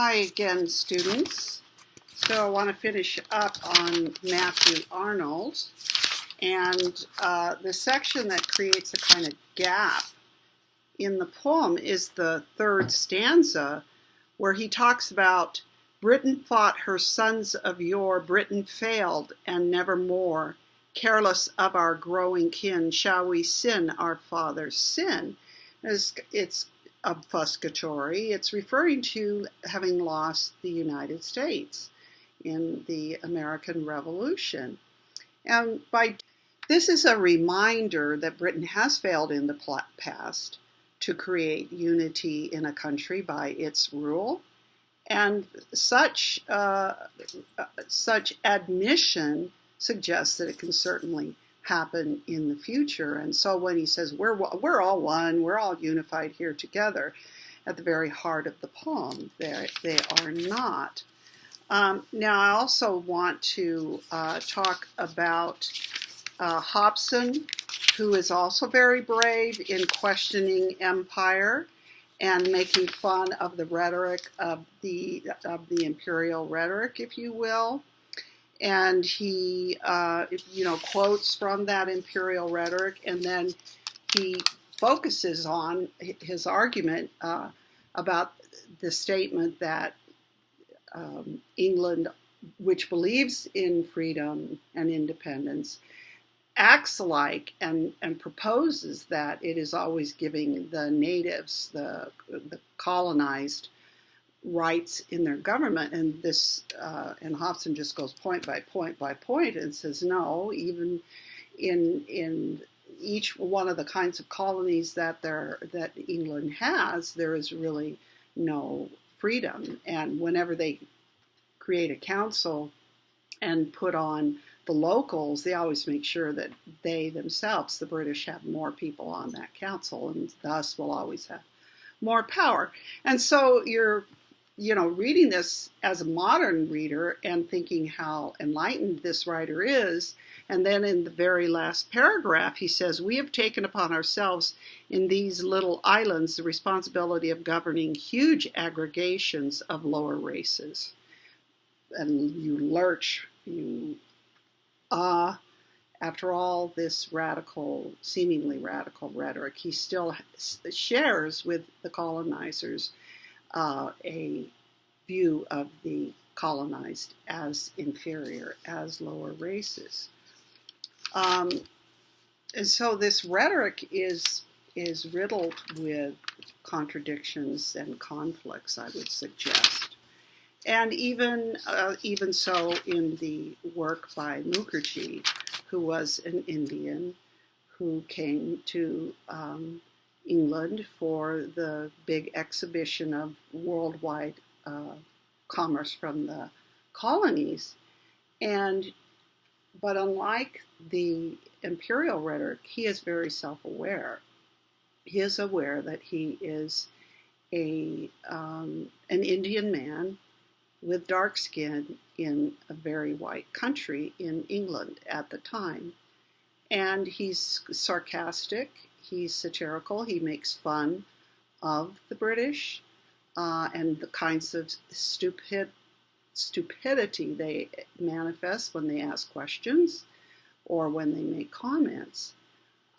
Hi again, students. So I want to finish up on Matthew Arnold, and the section that creates a kind of gap in the poem is the third stanza, where he talks about Britain fought her sons of yore, Britain failed and nevermore. Careless of our growing kin, shall we sin our father's sin? It's obfuscatory. It's referring to having lost the United States in the American Revolution. And this is a reminder that Britain has failed in the past to create unity in a country by its rule. And such admission suggests that it can certainly happen in the future. And so when he says we're all one, we're all unified here together, at the very heart of the poem, they are not. Now I also want to talk about Hobson, who is also very brave in questioning empire and making fun of the rhetoric of the imperial rhetoric, if you will. And he, quotes from that imperial rhetoric, and then he focuses on his argument about the statement that England, which believes in freedom and independence, acts like and proposes that it is always giving the natives, the colonized, rights in their government. And this and Hobson just goes point by point by point and says no, even in each one of the kinds of colonies that England has, there is really no freedom. And whenever they create a council and put on the locals, they always make sure that they themselves, the British, have more people on that council, and thus will always have more power. And so you're reading this as a modern reader and thinking how enlightened this writer is. And then in the very last paragraph, he says, we have taken upon ourselves in these little islands the responsibility of governing huge aggregations of lower races. And you lurch, after all this seemingly radical rhetoric, he still shares with the colonizers a view of the colonized as inferior, as lower races. And so this rhetoric is riddled with contradictions and conflicts, I would suggest. And even so in the work by Mukherjee, who was an Indian who came to England for the big exhibition of worldwide commerce from the colonies. But unlike the imperial rhetoric, he is very self-aware. He is aware that he is an Indian man with dark skin in a very white country in England at the time. And he's sarcastic, he's satirical, he makes fun of the British and the kinds of stupidity they manifest when they ask questions or when they make comments.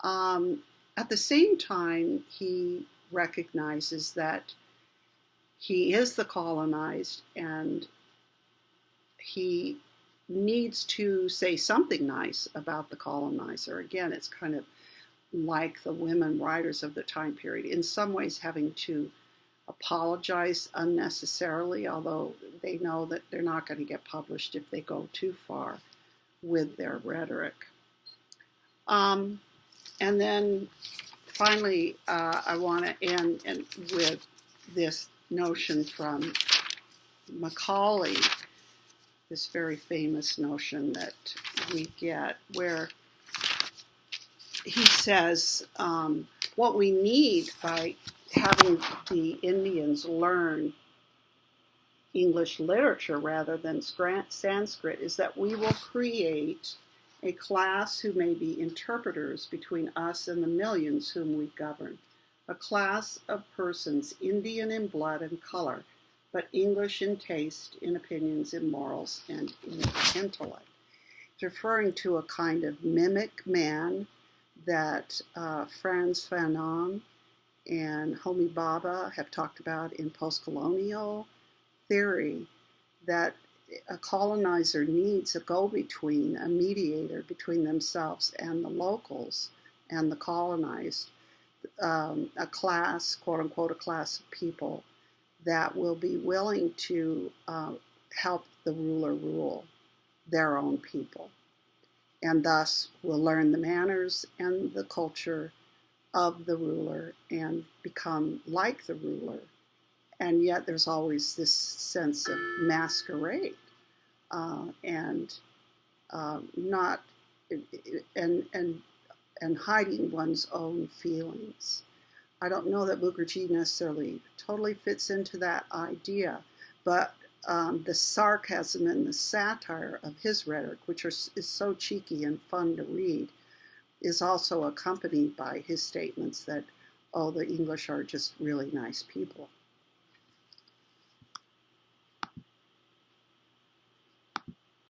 At the same time, he recognizes that he is the colonized and he needs to say something nice about the colonizer. Again, it's kind of like the women writers of the time period, in some ways having to apologize unnecessarily, although they know that they're not going to get published if they go too far with their rhetoric. And then finally, I want to end with this notion from Macaulay, this very famous notion that we get, where he says what we need by having the Indians learn English literature rather than Sanskrit is that we will create a class who may be interpreters between us and the millions whom we govern, a class of persons Indian in blood and color, but English in taste, in opinions, in morals, and in intellect. It's referring to a kind of mimic man that Frantz Fanon and Homi Bhabha have talked about in post-colonial theory, that a colonizer needs a go-between, a mediator between themselves and the locals and the colonized, a class, quote unquote, a class of people that will be willing to help the ruler rule their own people, and thus will learn the manners and the culture of the ruler and become like the ruler. And yet there's always this sense of masquerade and not and hiding one's own feelings. I don't know that Mukherjee necessarily totally fits into that idea, but the sarcasm and the satire of his rhetoric, which is so cheeky and fun to read, is also accompanied by his statements that, oh, the English are just really nice people.